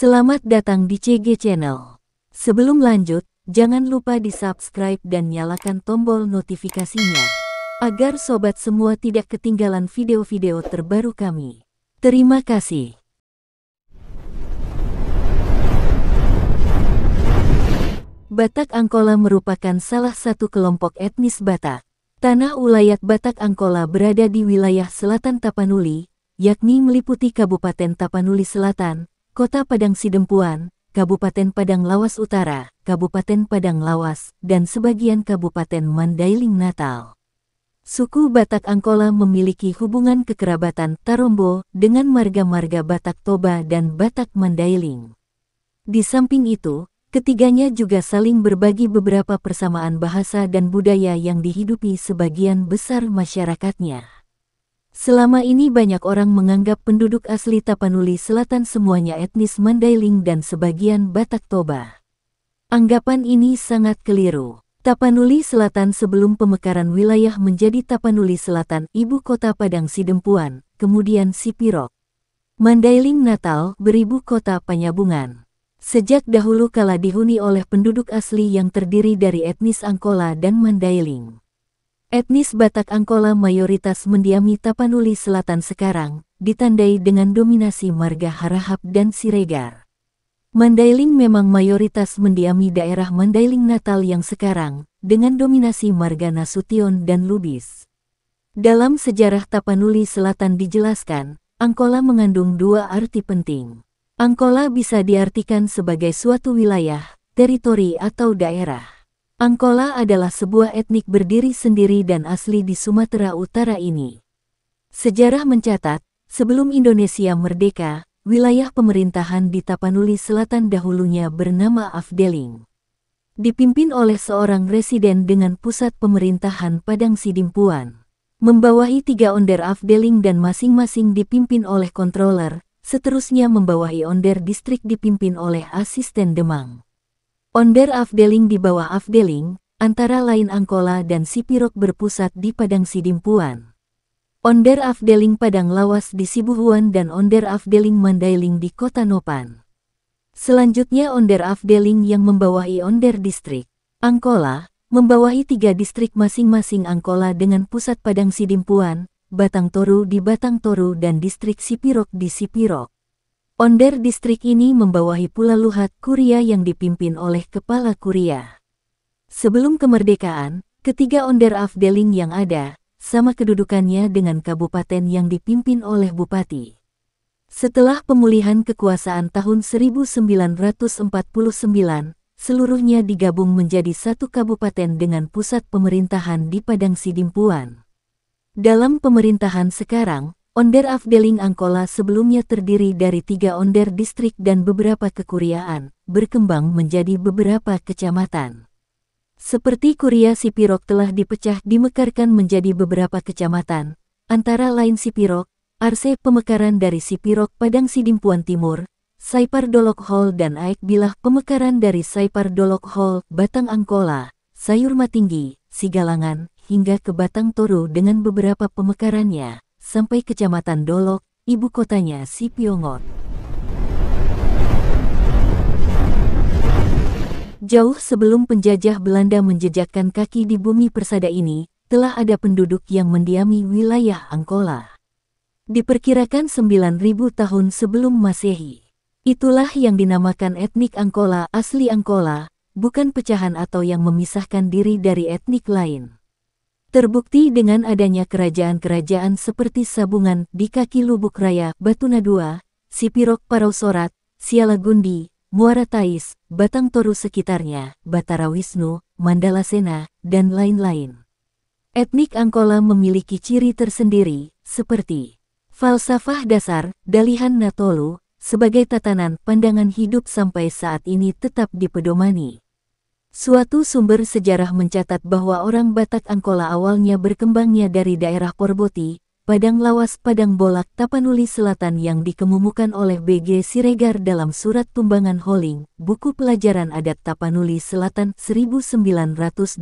Selamat datang di CG Channel. Sebelum lanjut, jangan lupa di-subscribe dan nyalakan tombol notifikasinya, agar sobat semua tidak ketinggalan video-video terbaru kami. Terima kasih. Batak Angkola merupakan salah satu kelompok etnis Batak. Tanah Ulayat Batak Angkola berada di wilayah selatan Tapanuli, yakni meliputi Kabupaten Tapanuli Selatan, Kota Padang Sidempuan, Kabupaten Padang Lawas Utara, Kabupaten Padang Lawas, dan sebagian Kabupaten Mandailing Natal. Suku Batak Angkola memiliki hubungan kekerabatan Tarombo dengan marga-marga Batak Toba dan Batak Mandailing. Di samping itu, ketiganya juga saling berbagi beberapa persamaan bahasa dan budaya yang dihidupi sebagian besar masyarakatnya. Selama ini banyak orang menganggap penduduk asli Tapanuli Selatan semuanya etnis Mandailing dan sebagian Batak Toba. Anggapan ini sangat keliru. Tapanuli Selatan sebelum pemekaran wilayah menjadi Tapanuli Selatan, ibu kota Padang Sidempuan, kemudian Sipirok. Mandailing Natal beribu kota Panyabungan. Sejak dahulu kala dihuni oleh penduduk asli yang terdiri dari etnis Angkola dan Mandailing. Etnis Batak Angkola mayoritas mendiami Tapanuli Selatan sekarang, ditandai dengan dominasi marga Harahap dan Siregar. Mandailing memang mayoritas mendiami daerah Mandailing Natal yang sekarang, dengan dominasi marga Nasution dan Lubis. Dalam sejarah Tapanuli Selatan dijelaskan, Angkola mengandung dua arti penting. Angkola bisa diartikan sebagai suatu wilayah, teritori atau daerah. Angkola adalah sebuah etnik berdiri sendiri dan asli di Sumatera Utara ini. Sejarah mencatat, sebelum Indonesia merdeka, wilayah pemerintahan di Tapanuli Selatan dahulunya bernama Afdeling. Dipimpin oleh seorang residen dengan pusat pemerintahan Padang Sidempuan. Membawahi 3 onder Afdeling dan masing-masing dipimpin oleh controller, seterusnya membawahi onder distrik dipimpin oleh asisten Demang. Onder Afdeling di bawah Afdeling, antara lain Angkola dan Sipirok berpusat di Padang Sidempuan. Onder Afdeling Padang Lawas di Sibuhuan dan onder Afdeling Mandailing di Kota Nopan. Selanjutnya onder Afdeling yang membawahi onder distrik. Angkola, membawahi 3 distrik masing-masing Angkola dengan pusat Padang Sidempuan, Batang Toru di Batang Toru dan distrik Sipirok di Sipirok. Onder distrik ini membawahi pula Luhat Kuria yang dipimpin oleh Kepala Kuria. Sebelum kemerdekaan, ketiga onder Afdeling yang ada, sama kedudukannya dengan kabupaten yang dipimpin oleh Bupati. Setelah pemulihan kekuasaan tahun 1949, seluruhnya digabung menjadi satu kabupaten dengan pusat pemerintahan di Padang Sidempuan. Dalam pemerintahan sekarang, onder Afdeling Angkola sebelumnya terdiri dari 3 onder distrik dan beberapa kekuriaan, berkembang menjadi beberapa kecamatan. Seperti Kuria Sipirok telah dipecah dimekarkan menjadi beberapa kecamatan, antara lain Sipirok, Arse pemekaran dari Sipirok Padang Sidempuan Timur, Saipar Dolok Hol dan Aek Bilah pemekaran dari Saipar Dolok Hol, Batang Angkola, Sayur Matinggi, Sigalangan, hingga ke Batang Toru dengan beberapa pemekarannya, sampai Kecamatan Dolok, ibu kotanya Sipiongot. Jauh sebelum penjajah Belanda menjejakkan kaki di bumi persada ini, telah ada penduduk yang mendiami wilayah Angkola. Diperkirakan 9.000 tahun sebelum Masehi. Itulah yang dinamakan etnik Angkola asli Angkola, bukan pecahan atau yang memisahkan diri dari etnik lain. Terbukti dengan adanya kerajaan-kerajaan seperti Sabungan di kaki Lubuk Raya, Batuna II, Sipirok Parausorat, Sialagundi, Muara Tais, Batang Toru sekitarnya, Batara Wisnu, Mandalasena, dan lain-lain. Etnik Angkola memiliki ciri tersendiri, seperti falsafah dasar, Dalihan Natolu, sebagai tatanan pandangan hidup sampai saat ini tetap dipedomani. Suatu sumber sejarah mencatat bahwa orang Batak Angkola awalnya berkembangnya dari daerah Porboti, Padang Lawas Padang Bolak Tapanuli Selatan yang dikemukakan oleh B.G. Siregar dalam Surat Tumbangan Holing, buku pelajaran adat Tapanuli Selatan 1984.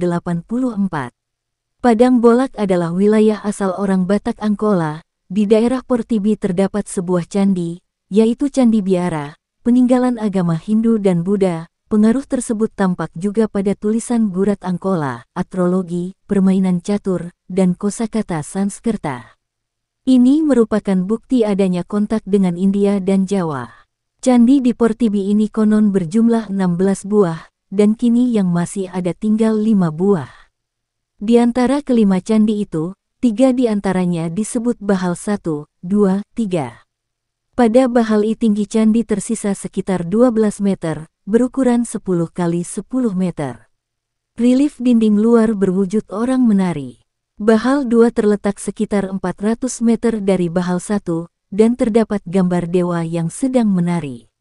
Padang Bolak adalah wilayah asal orang Batak Angkola. Di daerah Portibi terdapat sebuah candi, yaitu Candi Biara, peninggalan agama Hindu dan Buddha. Pengaruh tersebut tampak juga pada tulisan Gurat Angkola, astrologi, permainan catur, dan kosakata Sanskerta. Ini merupakan bukti adanya kontak dengan India dan Jawa. Candi di Portibi ini konon berjumlah 16 buah, dan kini yang masih ada tinggal 5 buah. Di antara kelima candi itu, 3 di antaranya disebut Bahal 1, 2, 3. Pada Bahal I tinggi candi tersisa sekitar 12 meter, berukuran 10 kali 10 meter. Relief dinding luar berwujud orang menari. Bahal 2 terletak sekitar 400 meter dari Bahal 1, dan terdapat gambar dewa yang sedang menari.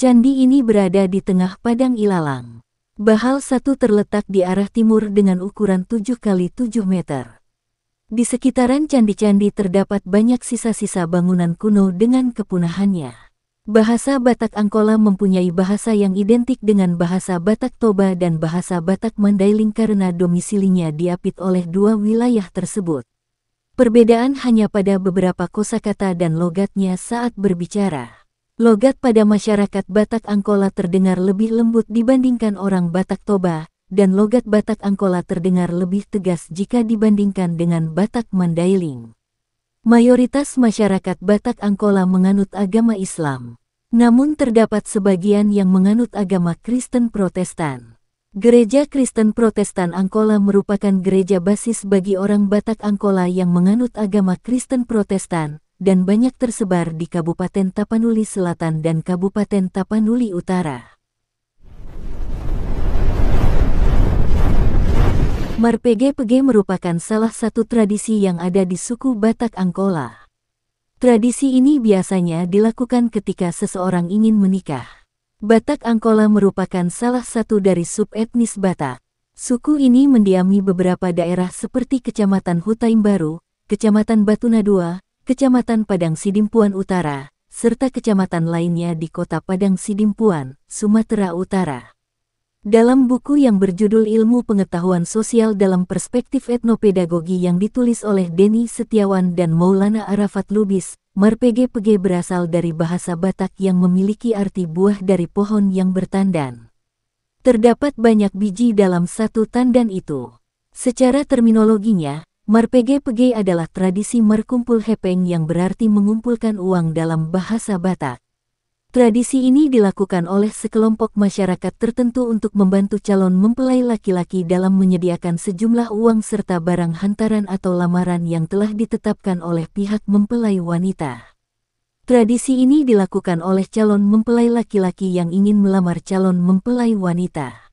Candi ini berada di tengah padang ilalang. Bahal 1 terletak di arah timur dengan ukuran 7 kali 7 meter. Di sekitaran candi-candi terdapat banyak sisa-sisa bangunan kuno dengan kepunahannya. Bahasa Batak Angkola mempunyai bahasa yang identik dengan bahasa Batak Toba dan bahasa Batak Mandailing karena domisilinya diapit oleh 2 wilayah tersebut. Perbedaan hanya pada beberapa kosakata dan logatnya saat berbicara. Logat pada masyarakat Batak Angkola terdengar lebih lembut dibandingkan orang Batak Toba, dan logat Batak Angkola terdengar lebih tegas jika dibandingkan dengan Batak Mandailing. Mayoritas masyarakat Batak Angkola menganut agama Islam, namun terdapat sebagian yang menganut agama Kristen Protestan. Gereja Kristen Protestan Angkola merupakan gereja basis bagi orang Batak Angkola yang menganut agama Kristen Protestan, dan banyak tersebar di Kabupaten Tapanuli Selatan dan Kabupaten Tapanuli Utara. Marpege-pege merupakan salah satu tradisi yang ada di suku Batak Angkola. Tradisi ini biasanya dilakukan ketika seseorang ingin menikah. Batak Angkola merupakan salah satu dari subetnis Batak. Suku ini mendiami beberapa daerah seperti Kecamatan Hutaim Baru, Kecamatan Batuna II, Kecamatan Padang Sidimpuan Utara, serta kecamatan lainnya di Kota Padang Sidimpuan, Sumatera Utara. Dalam buku yang berjudul Ilmu Pengetahuan Sosial dalam Perspektif Etnopedagogi yang ditulis oleh Denny Setiawan dan Maulana Arafat Lubis, marpege-pege berasal dari bahasa Batak yang memiliki arti buah dari pohon yang bertandan. Terdapat banyak biji dalam satu tandan itu. Secara terminologinya, marpege-pege adalah tradisi merkumpul hepeng yang berarti mengumpulkan uang dalam bahasa Batak. Tradisi ini dilakukan oleh sekelompok masyarakat tertentu untuk membantu calon mempelai laki-laki dalam menyediakan sejumlah uang serta barang hantaran atau lamaran yang telah ditetapkan oleh pihak mempelai wanita. Tradisi ini dilakukan oleh calon mempelai laki-laki yang ingin melamar calon mempelai wanita.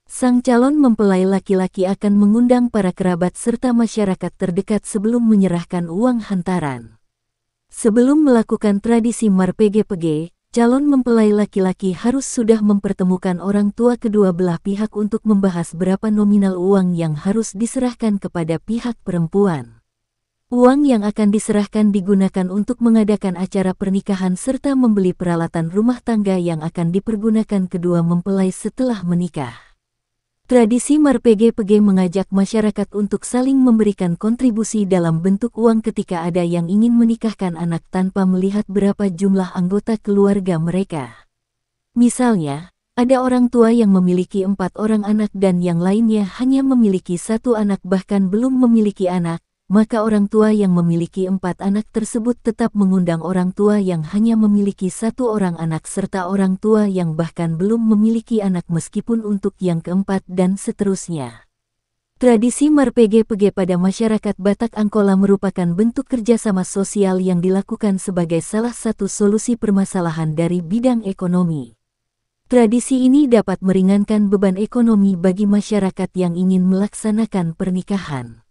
Sang calon mempelai laki-laki akan mengundang para kerabat serta masyarakat terdekat sebelum menyerahkan uang hantaran. Sebelum melakukan tradisi marpege-pege, calon mempelai laki-laki harus sudah mempertemukan orang tua kedua belah pihak untuk membahas berapa nominal uang yang harus diserahkan kepada pihak perempuan. Uang yang akan diserahkan digunakan untuk mengadakan acara pernikahan serta membeli peralatan rumah tangga yang akan dipergunakan kedua mempelai setelah menikah. Tradisi marpege-pege mengajak masyarakat untuk saling memberikan kontribusi dalam bentuk uang ketika ada yang ingin menikahkan anak tanpa melihat berapa jumlah anggota keluarga mereka. Misalnya, ada orang tua yang memiliki 4 orang anak dan yang lainnya hanya memiliki 1 anak bahkan belum memiliki anak, maka orang tua yang memiliki 4 anak tersebut tetap mengundang orang tua yang hanya memiliki 1 orang anak serta orang tua yang bahkan belum memiliki anak meskipun untuk yang keempat dan seterusnya. Tradisi marpege-pege pada masyarakat Batak Angkola merupakan bentuk kerjasama sosial yang dilakukan sebagai salah satu solusi permasalahan dari bidang ekonomi. Tradisi ini dapat meringankan beban ekonomi bagi masyarakat yang ingin melaksanakan pernikahan.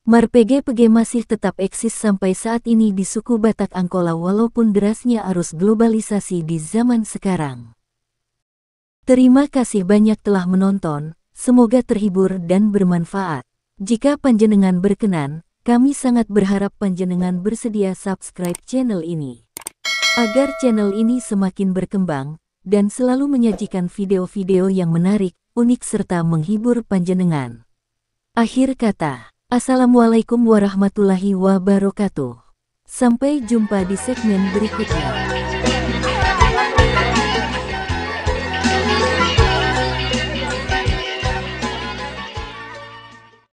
Marpege-pege masih tetap eksis sampai saat ini di suku Batak Angkola walaupun derasnya arus globalisasi di zaman sekarang. Terima kasih banyak telah menonton, semoga terhibur dan bermanfaat. Jika panjenengan berkenan, kami sangat berharap panjenengan bersedia subscribe channel ini. Agar channel ini semakin berkembang, dan selalu menyajikan video-video yang menarik, unik serta menghibur panjenengan. Akhir kata. Assalamualaikum warahmatullahi wabarakatuh. Sampai jumpa di segmen berikutnya.